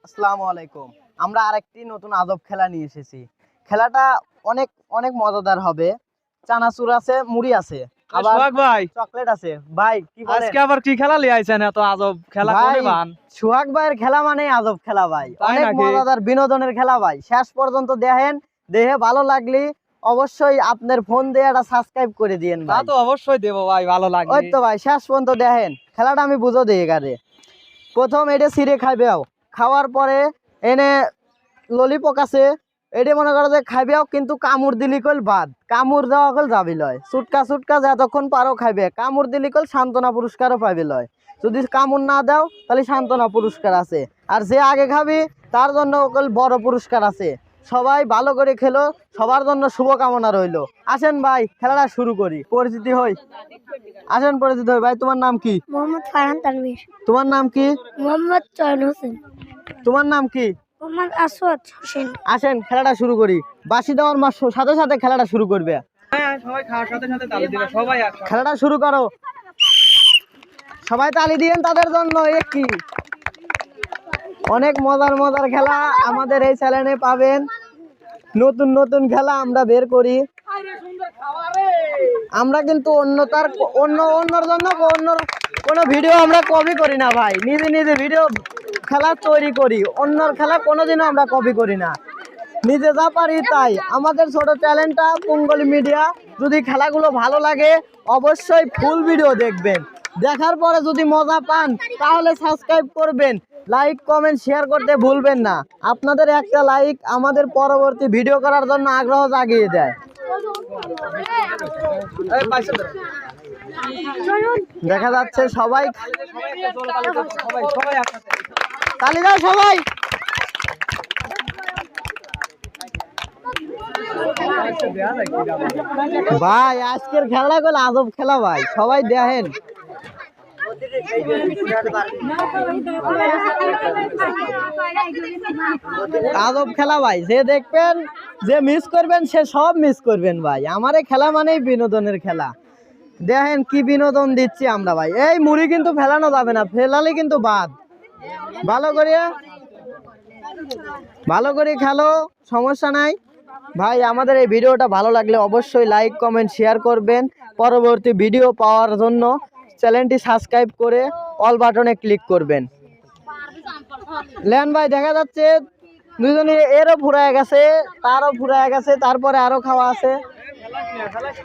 আসসালামু আলাইকুম। আমরা আরেকটি নতুন আদব খেলা নিয়ে এসেছি। খেলাটা অনেক অনেক মজাদার হবে। চানাচুর আছে, মুড়ি আছে, আবার সোহাগ ভাই চকলেট আছে। ভাই কি বলেন? আজকে আবার কি খেলা লিয়ে আইছেন? এত আজব খেলা ভাই, কোনে বান? সোহাগ ভাইয়ের খেলা মানে আদব খেলা ভাই। তাই অনেক নাকি? মজাদার বিনোদনের খেলা ভাই। শেষ পর্যন্ত দেখেন, দেখে ভালো লাগলে অবশ্যই আপনার ফোন দিয়ে একটা সাবস্ক্রাইব করে দিয়েন তা ভাই। তো অবশ্যই দেবো ভাই, ভালো ওই লাগবে। তো ভাই, শেষ পর্যন্ত দেখেন। খেলাটা আমি বুঝো দিয়ে গারে। প্রথম এটা ছিঁড়ে খাইবেও, খাওয়ার পরে এনে ললিপপ আছে, এটা মনে করো যে খাইবেও, কিন্তু কামড় দিলি কল বাদ, কামড় দেওয়া কল যাবি লয়। চুটকা চুটকা যতক্ষণ পারো খাইবে, কামড় দিলি কল সান্ত্বনা পুরস্কারও পাইবে লয়। যদি কামড় না দাও তাহলে সান্ত্বনা পুরস্কার আছে, আর যে আগে খাবি তার জন্য কল বড় পুরস্কার আছে। সবাই ভালো করে খেলো, সবার জন্য শুভকামনা রইলো। আসেন ভাই, খেলাটা শুরু করি, পরিচিতি হই। আসেন পরিচিত হই। ভাই তোমার নাম কি? মোহাম্মদ ফারহান তানভীর। তোমার নাম কি? মোহাম্মদ চয়ন হোসেন। তোমার নাম কি? মোহাম্মদ আসওয়াদ হোসেন। আসেন খেলাটা শুরু করি। বাঁশি দেওয়ার সাথে সাথে খেলাটা শুরু করবে। হ্যাঁ, সবাই খাওয়ার সাথে সাথে তালি দিবে, সবাই একসাথে। খেলাটা শুরু করো। সবাই তালি দিয়েন তাদের জন্য। এ কি অনেক মজার মজার খেলা আমাদের এই চ্যানেলে পাবেন। নতুন নতুন খেলা আমরা বের করি। আমরা কিন্তু অন্যর জন্য কোনো ভিডিও আমরা কপি করি না ভাই। নিজে নিজে ভিডিও খেলা তৈরি করি, অন্যর খেলা কোনোদিনও আমরা কপি করি না। নিজে যা পারি তাই। আমাদের ছোট চ্যানেলটা পুঙ্গলি মিডিয়া। যদি খেলাগুলো ভালো লাগে অবশ্যই ফুল ভিডিও দেখবেন। দেখার পরে যদি মজা পান তাহলে সাবস্ক্রাইব করবেন, লাইক কমেন্ট শেয়ার করতে ভুলবেন না। আপনাদের একটা লাইক আমাদের পরবর্তী ভিডিও করার জন্য আগ্রহ জাগিয়ে দেয়। দেখা যাচ্ছে সবাই সবাই একসাথে। তালি দাও সবাই। ভাই আজকের খেলা গুলো আজব খেলা ভাই, সবাই দেখেন। আজব খেলা ভাই, যে দেখবেন যে মিস করবেন সে সব মিস করবেন ভাই। আমার এই খেলা মানেই বিনোদনের খেলা। দেখেন কি বিনোদন দিচ্ছি আমরা ভাই। এই মুড়ি কিন্তু ফেলানো যাবে না, ফেলালে কিন্তু বাদ। ভালো করে খেলো, সমস্যা নাই ভাই। আমাদের এই ভিডিওটা ভালো লাগলে অবশ্যই লাইক কমেন্ট শেয়ার করবেন। পরবর্তী ভিডিও পাওয়ার জন্য চ্যানেলটি সাবস্ক্রাইব করে অল বাটনে ক্লিক করবেন। লেন ভাই, দেখা যাচ্ছে দুজনে এরও ফুরায় গেছে, তারও ফুরায় গেছে, তারপরে আরো খাওয়া আছে।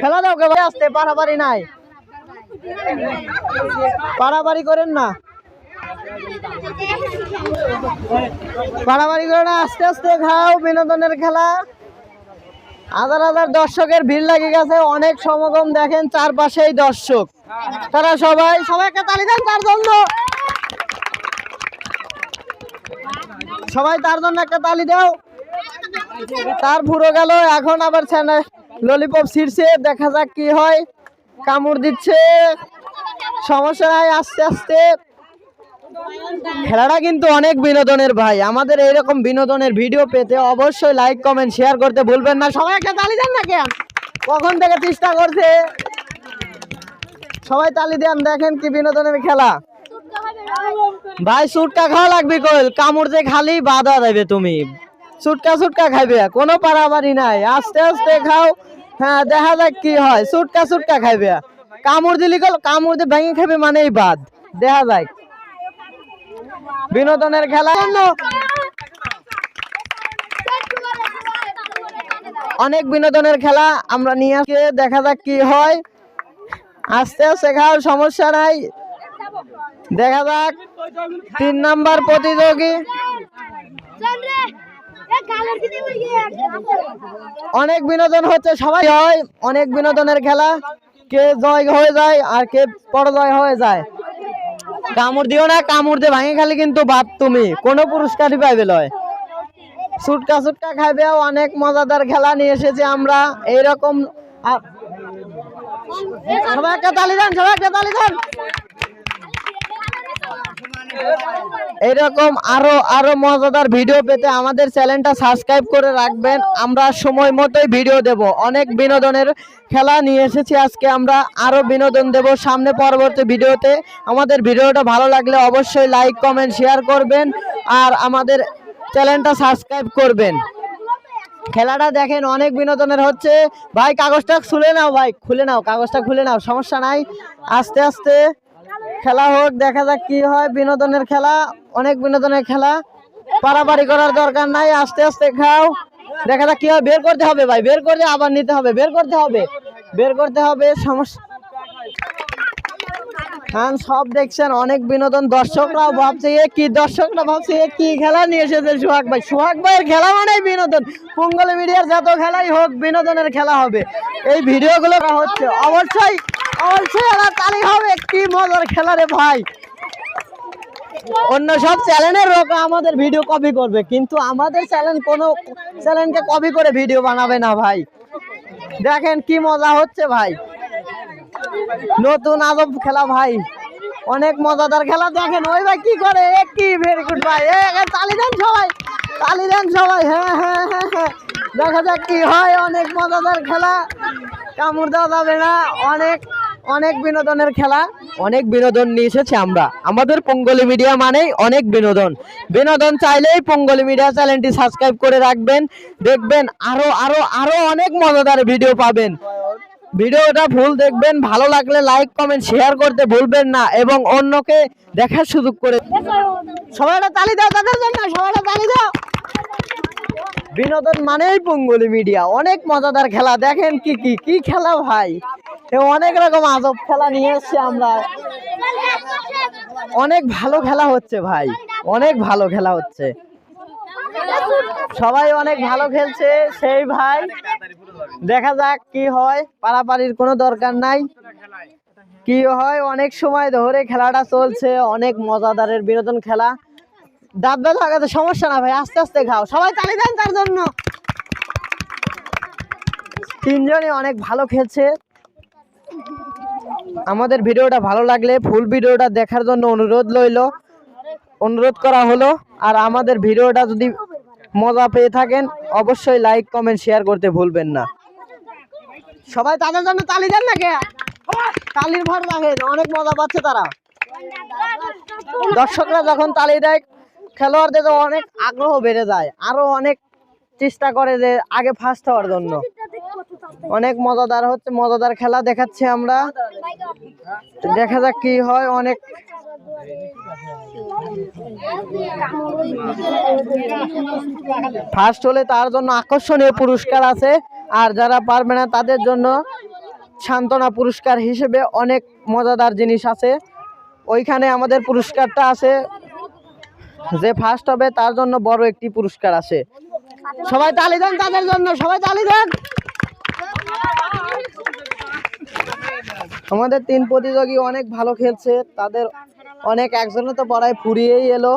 খেলা দাও কে ভাই, আসতে পারাপারি নাই, পারাপারি করেন না, পারাপারি করে না, আস্তে আস্তে খাও। বিনোদনের খেলা। হাজার হাজার দর্শকের ভিড় লাগে গেছে, অনেক সমাগম। দেখেন চারপাশেই দর্শক, তারা সবাইকে তালি দেন তার জন্য। সবাই তার জন্য একটা তালি দাও। তার পুরো গেল, এখন আবার ললিপপ ছিঁড়ছে, দেখা যাক কি হয়। কামড় দিচ্ছে, সমস্যা নাই, আস্তে আস্তে। খেলাটা কিন্তু অনেক বিনোদনের ভাই। আমাদের এইরকম বিনোদনের ভিডিও পেতে অবশ্যই লাইক কমেন্ট শেয়ার করতে ভুলবেন না। সবাই একটা তালি দেন না কেন, কখন থেকে চেষ্টা করছে। সবাই তালি দেন, দেখেন কি বিনোদনের খেলা ভাই। সুটকা খাওয়া লাগবে কইল, কামড় যে খালি বাধা দেবে। তুমি সুটকা খাইবে, কোনো পারাবারি নাই, আস্তে আস্তে খাও। হ্যাঁ, দেখা যাক কি হয়। সুটকা খাইবে, কামড় দিলি কল, কামড় দিয়ে ভেঙে খাবে মানেই বাদ। দেখা যাক বিনোদনের খেলা। অনেক বিনোদনের খেলা আমরা নিয়ে আসি, দেখা যাক কি হয়। আস্তে আস্তে খাও, সমস্যা নাই। দেখা যাক 3 নাম্বার প্রতিযোগী। অনেক বিনোদন হচ্ছে, সবাই হয়। অনেক বিনোদনের খেলা, কে জয় হয়ে যায় আর কে পরাজয় হয়ে যায়। কামড় দিও না, কামড় দিয়ে ভাঙে খালি কিন্তু বাদ, তুমি কোনো পুরস্কারই পাইবে লয়। সুটকা খাইবে। অনেক মজাদার খেলা নিয়ে এসেছি আমরা এইরকম। সবাই একটা তালি দেন, সবাই একটা তালি দেন। এরকম আরো আরো মজাদার ভিডিও পেতে আমাদের চ্যানেলটা সাবস্ক্রাইব করে রাখবেন। আমরা সময় মতোই ভিডিও দেব। অনেক বিনোদনের খেলা নিয়ে এসেছি আজকে, আমরা আরো বিনোদন দেব সামনে পরবর্তী ভিডিওতে। আমাদের ভিডিওটা ভালো লাগলে অবশ্যই লাইক কমেন্ট শেয়ার করবেন আর আমাদের চ্যানেলটা সাবস্ক্রাইব করবেন। খেলাটা দেখেন অনেক বিনোদনের হচ্ছে। ভাই কাগজটা খুলে নাও, ভাই খুলে নাও, কাগজটা খুলে নাও, সমস্যা নাই। আস্তে আস্তে খেলা হোক, দেখা যাক কি হয়। বিনোদনের খেলা, অনেক বিনোদনের খেলা, পারাপারি করার দরকার নাই। আস্তে আস্তে খাও, দেখা যাক কি হয়। বের করতে হবে ভাই, বের করে আবার নিতে হবে, বের করতে হবে, বের করতে হবে, সমস্যা। হ্যাঁ, সব দেখছেন অনেক বিনোদন। দর্শকরাও ভাবছে এ কি, দর্শকরা ভাবছে এ কি খেলা নিয়ে এসেছে সোহাগ ভাই। সোহাগ ভাইয়ের খেলা মানেই বিনোদন। পঙ্গলি মিডিয়ার যত খেলাই হোক বিনোদনের খেলা হবে। এই ভিডিওগুলো হচ্ছে অবশ্যই অবশ্যই এরা তালি হবে। কি মজার খেলা রে ভাই। অন্য সব চ্যানেলের লোক আমাদের ভিডিও কপি করবে, কিন্তু আমাদের চ্যানেল কোনো চ্যানেলকে কপি করে ভিডিও বানাবে না ভাই। দেখেন কি মজা হচ্ছে ভাই, নতুন আজব খেলা ভাই, অনেক মজাদার খেলা। দেখেন ওই ভাই কি করে, কি ভেরি গুড ভাই, তালি দেন সবাই, তালি দেন সবাই। হ্যাঁ হ্যাঁ হ্যাঁ হ্যাঁ, দেখা যাক কি হয়। অনেক মজাদার খেলা, কামড় দেওয়া যাবে না। অনেক অনেক বিনোদনের খেলা, অনেক বিনোদন নিয়ে এসেছি আমরা। আমাদের পঙ্গলি মিডিয়া মানেই অনেক বিনোদন। বিনোদন চাইলেই পঙ্গলি মিডিয়া চ্যানেলটি সাবস্ক্রাইব করে রাখবেন, দেখবেন আরো আরো আরো অনেক মজাদার ভিডিও পাবেন। ভিডিওটা ফুল দেখবেন, ভালো লাগলে লাইক কমেন্ট শেয়ার করতে ভুলবেন না এবং অন্যকে দেখার সুযোগ করে। সবাই একটা তালি দাও তাদের জন্য, সবাই একটা তালি দাও। বিনোদন মানেই পঙ্গলি মিডিয়া, অনেক মজাদার খেলা। দেখেন কি কি কি খেলা ভাই, অনেক রকম আজব খেলা নিয়ে এসছি আমরা। অনেক ভালো খেলা হচ্ছে ভাই, অনেক ভালো খেলা হচ্ছে, সবাই অনেক ভালো খেলছে সেই ভাই। দেখা যাক কি হয়, পারাপারির কোনো দরকার নাই, কি হয়। অনেক সময় ধরে খেলাটা চলছে, অনেক মজাদারের বিনোদন খেলা। দাঁত ব্যথা লাগাতে সমস্যা না ভাই, আস্তে আস্তে খাও, সবাই তালি দেন তার জন্য। তিনজনই অনেক ভালো খেলছে। আমাদের ভিডিওটা ভালো লাগলে ফুল ভিডিওটা দেখার জন্য অনুরোধ করা হলো। আর আমাদের ভিডিওটা যদি মজা পেয়ে থাকেন অবশ্যই লাইক কমেন্ট শেয়ার করতে ভুলবেন না। সবাই তাদের জন্য তালি দেন না, কে তালির ভর লাগে, অনেক মজা পাচ্ছে তারা। দর্শকরা যখন তালি দেয় খেলোয়াড়দের অনেক আগ্রহ বেড়ে যায়, আরো অনেক চেষ্টা করে যে আগে ফার্স্ট হওয়ার জন্য। অনেক মজাদার হচ্ছে, মজাদার খেলা দেখাচ্ছি আমরা, দেখা যাক কি হয়। অনেক ফার্স্ট হলে তার জন্য আকর্ষণীয় পুরস্কার আছে, আর যারা পারবে না তাদের জন্য সান্ত্বনা পুরস্কার হিসেবে অনেক মজাদার জিনিস আছে। ওইখানে আমাদের পুরস্কারটা আছে, যে ফার্স্ট হবে তার জন্য বড় একটি পুরস্কার আছে। সবাই তালি দেন তাদের জন্য, সবাই তালি দেন। আমাদের তিন প্রতিযোগী অনেক ভালো খেলছে, তাদের অনেক, একজনে তো পড়ায় ফুরিয়েই এলো,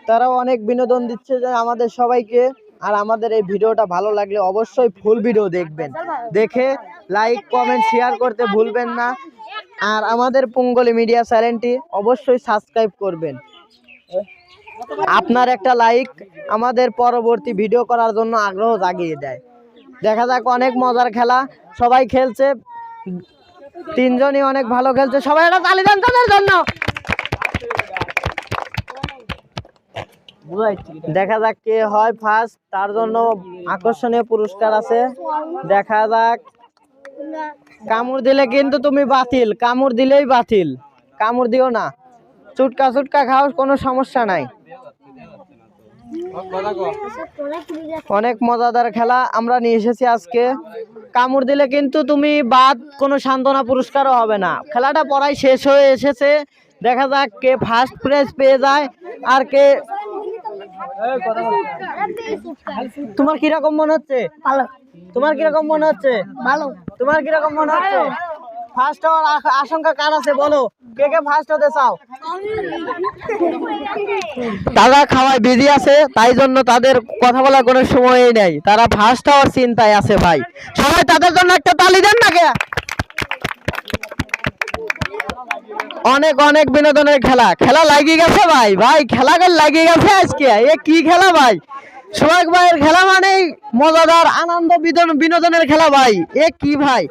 তারাও অনেক বিনোদন দিচ্ছে যে আমাদের সবাইকে। আর আমাদের এই ভিডিওটা ভালো লাগলে অবশ্যই ফুল ভিডিও দেখবেন, দেখে লাইক কমেন্ট শেয়ার করতে ভুলবেন না। আর আমাদের পঙ্গলি মিডিয়া চ্যানেলটি অবশ্যই সাবস্ক্রাইব করবেন। আপনার একটা লাইক আমাদের পরবর্তী ভিডিও করার জন্য আগ্রহ জাগিয়ে দেয়। দেখা যাক, অনেক মজার খেলা, সবাই খেলছে, তিনজনই অনেক ভালো খেলছে। সবাই একটা তালি দেন তাদের জন্য। দেখা যাক কে হয় ফার্স্ট, তার জন্য আকর্ষণীয় পুরস্কার আছে। দেখা যাক। কামড় দিলে কিন্তু তুমি বাতিল, কামড় দিলেই বাতিল, কামড় দিও না, চুটকা চুটকা খাও, কোনো সমস্যা নাই। অনেক মজাদার খেলা আমরা নিয়ে এসেছি আজকে। কামড় দিলে কিন্তু তুমি বাদ, কোনো সান্ত্বনা পুরস্কারও হবে না। খেলাটা পড়াই শেষ হয়ে এসেছে, দেখা যাক কে ফার্স্ট প্রাইজ পেয়ে যায় আর কে। তোমার কিরকম মনে হচ্ছে? ভালো। তোমার কিরকম মনে হচ্ছে? ভালো। তোমার কিরকম মনে হচ্ছে? ফার্স্ট হওয়ার আশঙ্কা কার আছে বলো, কে কে ফার্স্ট হতে চাও? তারা খাওয়ায় বিজি আছে, তাই জন্য তাদের কথা বলার কোনো সময়ই নেই, তারা ফার্স্ট হওয়ার চিন্তায় আছে ভাই। সবাই তাদের জন্য একটা তালি দেন না কে? অনেক অনেক বিনোদনের খেলা খেলা লাগিয়ে গেছে ভাই ভাই খেলা লাগিয়ে গেছে আজকে এ কি খেলা ভাই সোহাগ ভাইয়ের খেলা মানেই মজাদার আনন্দ বিনোদনের খেলা ভাই এ কি ভাই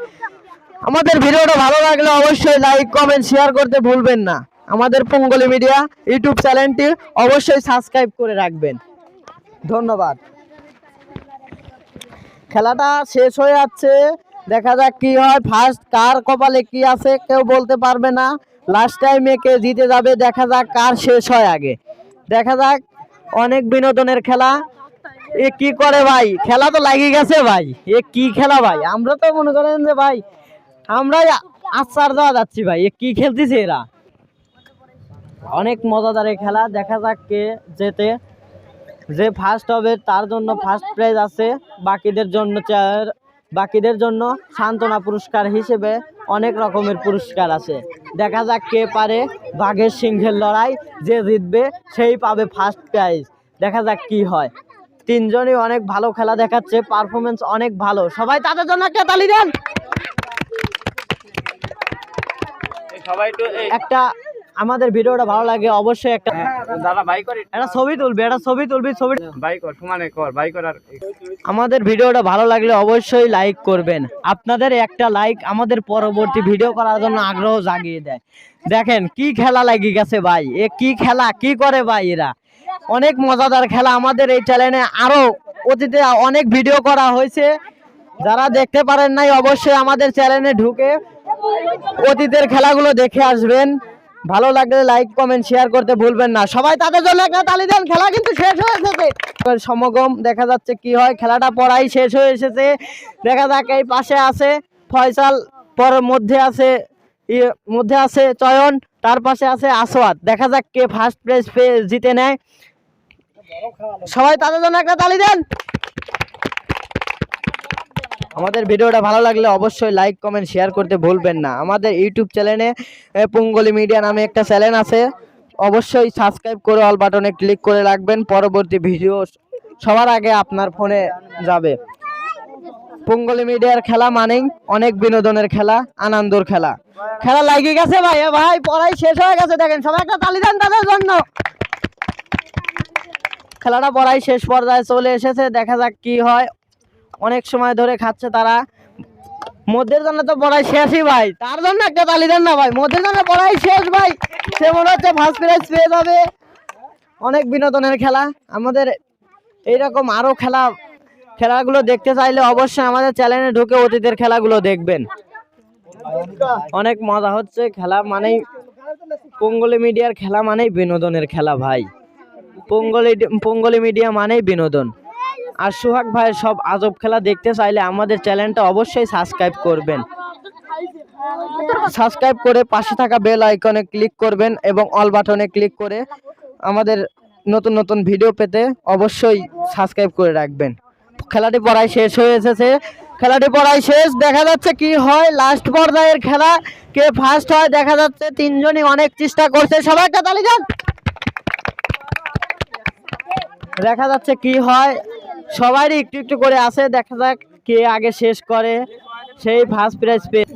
আমাদের ভিডিওটা ভালো লাগলে অবশ্যই লাইক কমেন্ট শেয়ার করতে ভুলবেন না আমাদের পঙ্গলি মিডিয়া ইউটিউব চ্যানেলটি অবশ্যই সাবস্ক্রাইব করে রাখবেন ধন্যবাদ খেলাটা শেষ হয়ে যাচ্ছে দেখা যাক কি হয় ফার্স্ট কার কপালে কি আছে কেউ বলতে পারবে না লাস্ট টাইমে কে জিতে যাবে দেখা যাক কার শেষ হয় আগে দেখা যাক অনেক বিনোদনের খেলা এ কি করে ভাই খেলা তো লাগিয়ে গেছে ভাই এ কি খেলা ভাই আমরা তো মনে করেন যে ভাই আমরাই আচার দেওয়া যাচ্ছি ভাই এ কি খেলতেছে এরা অনেক মজাদার এই খেলা দেখা যাক কে জেতে যে ফার্স্ট হবে তার জন্য ফার্স্ট প্রাইজ আছে বাকিদের জন্য সান্ত্বনা পুরস্কার হিসেবে অনেক রকমের পুরস্কার আছে দেখা যাক কে পারে বাঘের সিংহের লড়াই যে জিতবে সেই পাবে ফার্স্ট প্রাইজ দেখা যাক কি হয় তিনজনই অনেক ভালো খেলা দেখাচ্ছে পারফরমেন্স অনেক ভালো সবাই তাদের জন্য একটা তালি দেন একটা আমাদের ভিডিওটা ভালো লাগে অবশ্যই একটা দাদা বাই কর একটা ছবি তুলবি ছবি বাই কর সমানে কর বাই কর আর আমাদের ভিডিওটা ভালো লাগলে অবশ্যই লাইক করবেন আপনাদের একটা লাইক আমাদের পরবর্তী ভিডিও করার জন্য আগ্রহ জাগিয়ে দেয় দেখেন কি খেলা লাগিয়ে গেছে ভাই এ কি খেলা কি করে ভাই এরা অনেক মজাদার খেলা আমাদের এই চ্যানেলে আরো অতীতে অনেক ভিডিও করা হয়েছে যারা দেখতে পারেন নাই অবশ্যই আমাদের চ্যানেলে ঢুকে অতীতের খেলাগুলো দেখে আসবেন ভালো লাগলে লাইক কমেন্ট শেয়ার করতে ভুলবেন না সবাই তাদের জন্য একটা তালি দেন খেলা কিন্তু শেষ হয়ে এসেছে সমাগম দেখা যাচ্ছে কি হয় খেলাটা পড়াই শেষ হয়ে এসেছে দেখা যাক এই পাশে আছে ফয়সাল পর মধ্যে আছে চয়ন তার পাশে আছে আসওয়াদ দেখা যাক কে ফার্স্ট প্রাইজ পেয়ে জিতে নেয় সবাই তাদের জন্য একটা তালি দেন আমাদের ভিডিওটা ভালো লাগলে অবশ্যই লাইক কমেন্ট শেয়ার করতে ভুলবেন না আমাদের ইউটিউব চ্যানেলে পঙ্গলি মিডিয়া নামে একটা চ্যানেল আছে অবশ্যই সাবস্ক্রাইব করে অল বাটনে ক্লিক করে রাখবেন পরবর্তী ভিডিও সবার আগে আপনার ফোনে যাবে পঙ্গলি মিডিয়ার খেলা মানেই অনেক বিনোদনের খেলা আনন্দের খেলা খেলা লাগিয়ে গেছে ভাই ভাই পড়াই শেষ হয়ে গেছে দেখেন সবাই একটা তালি দেন তাদের জন্য খেলাটা পড়াই শেষ পর্যায়ে চলে এসেছে দেখা যাক কি হয় অনেক সময় ধরে খাচ্ছে তারা মধ্যের জন্য তো পড়াই শেষই ভাই তার জন্য একটা তালি দেন না ভাই মধ্যের জন্য পড়াই শেষ ভাই সে মনে হচ্ছে ফার্স্ট প্রাইজ পেয়ে যাবে অনেক বিনোদনের খেলা আমাদের এইরকম আরো খেলাগুলো দেখতে চাইলে অবশ্যই আমাদের চ্যানেলে ঢুকে অতীতের খেলাগুলো দেখবেন অনেক মজা হচ্ছে খেলা মানেই পঙ্গলি মিডিয়ার খেলা মানেই বিনোদনের খেলা ভাই পঙ্গলি মিডিয়া মানেই বিনোদন আর সোহাগ ভাইয়ের সব আজব খেলা দেখতে চাইলে আমাদের চ্যানেলটা অবশ্যই সাবস্ক্রাইব করবেন সাবস্ক্রাইব করে পাশে থাকা বেল আইকনে ক্লিক করবেন এবং অল বাটনে ক্লিক করে আমাদের নতুন নতুন ভিডিও পেতে অবশ্যই সাবস্ক্রাইব করে রাখবেন খেলাটি পড়াই শেষ হয়ে এসেছে খেলাটি পড়াই শেষ দেখা যাচ্ছে কি হয় লাস্ট পর্যায়ের খেলা কে ফার্স্ট হয় দেখা যাচ্ছে তিনজনই অনেক চেষ্টা করছে সবাই একটা তালি দেন দেখা যাচ্ছে কি হয় সবারই একটু একটু করে আসে দেখা যাক কে আগে শেষ করে সেই ফার্স্ট প্রাইজ পেয়ে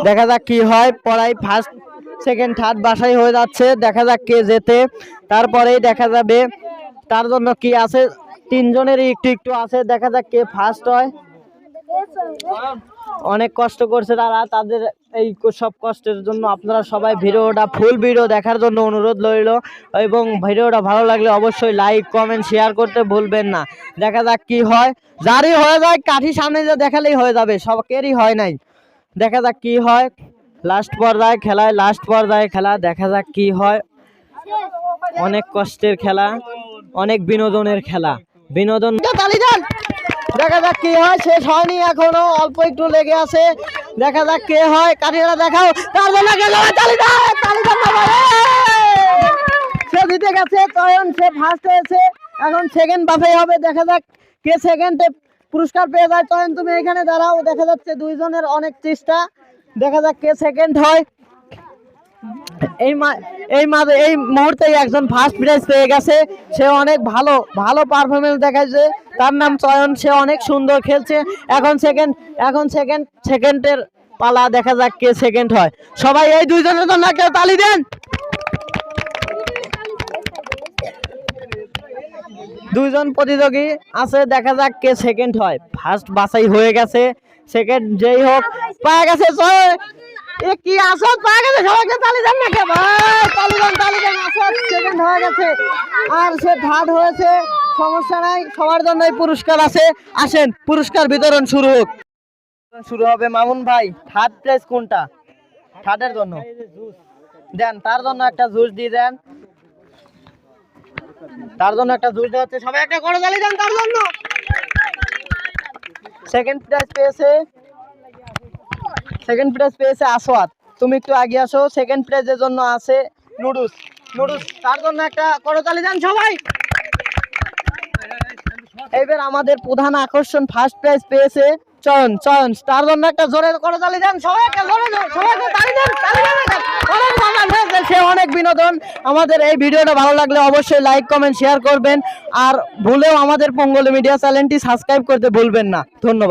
দেখা যাক কি হয় পড়াই ফার্স্ট সেকেন্ড থার্ড বাসাই হয়ে যাচ্ছে দেখা যাক কে জেতে তারপরেই দেখা যাবে তার জন্য কি আছে তিনজনেরই একটু একটু আছে দেখা যাক কে ফার্স্ট হয় অনেক কষ্ট করছে তারা তাদের এই সব কষ্টের জন্য আপনারা সবাই ভিডিওটা ফুল ভিডিও দেখার জন্য অনুরোধ রইল এবং ভিডিওটা ভালো লাগলে অবশ্যই লাইক কমেন্ট শেয়ার করতে ভুলবেন না দেখা যাক কি হয় যারই হয়ে যায় কাঠি সামনে যে দেখালেই হয়ে যাবে সবাইকেরই হয় নাই দেখা যাক কি হয় লাস্ট পর্যায়ে খেলা দেখা যাক কি হয় অনেক কষ্টের খেলা অনেক বিনোদনের খেলা বিনোদন দেখা যাক কি হয় শেষ হয়নি এখনো অল্প একটু লেগে আছে দেখা যাক কে হয় কাঠিরা দেখাও তার জন্য সে জিতে গেছে চয়ন সে ফার্স্ট হয়েছে এখন সেকেন্ড বাছাই হবে দেখা যাক কে সেকেন্ডে পুরস্কার পেয়ে যায় চয়ন তুমি এখানে দাঁড়াও দেখা যাচ্ছে দুইজনের অনেক চেষ্টা দেখা যাক কে সেকেন্ড হয় এই মুহূর্তে একজন ফার্স্ট প্রাইজ পেয়ে গেছে, সে অনেক ভালো পারফরমেন্স দেখাচ্ছে, তার নাম চয়ন, সে অনেক সুন্দর খেলছে। এখন সেকেন্ডের পালা, দেখা যাক কে সেকেন্ড হয়। সবাই এই দুইজনের জন্য কেউ তালি দেন। দুইজন প্রতিযোগী আছে, দেখা যাক কে সেকেন্ড হয়। ফার্স্ট বাছাই হয়ে গেছে, সেকেন্ড যেই হোক পাওয়া গেছে জয়। এ কি আসত পাওয়া গেছে, সবাইকে তালি দেন না কে ভাই, তালি দেন। আসত সেকেন্ড হয়ে গেছে আর সে থার্ড হয়েছে, সমস্যা নাই, সবার জন্যই পুরস্কার আছে। আসেন পুরস্কার বিতরণ শুরু হোক। শুরু হবে। মামুন ভাই, থার্ড প্রাইজ কোনটা? থার্ডের জন্য দেন, তার জন্য একটা জুস দিয়ে দেন, তার জন্য একটা জুস দেওয়া হচ্ছে, সবাই একটা করে তালি দেন তার জন্য। সেকেন্ড প্রাইজ পেয়েছে আসওয়াত, তুমি একটু আগে আসো। সেকেন্ড প্রাইজের জন্য আছে নুডলস, তার জন্য একটা করতালি দেন সবাই। এইবার আমাদের প্রধান আকর্ষণ ফার্স্ট প্রাইজ পেয়েছে চয়ন, তার জন্য একটা জোরে করতালি দেন সবাই, একটা জোরে সবাইকে তালি দেন। অনেক মজা হয়েছে, সে অনেক বিনোদন। আমাদের এই ভিডিওটা ভালো লাগলে অবশ্যই লাইক কমেন্ট শেয়ার করবেন, আর ভুলেও আমাদের পঙ্গল মিডিয়া চ্যানেলটি সাবস্ক্রাইব করতে ভুলবেন না। ধন্যবাদ।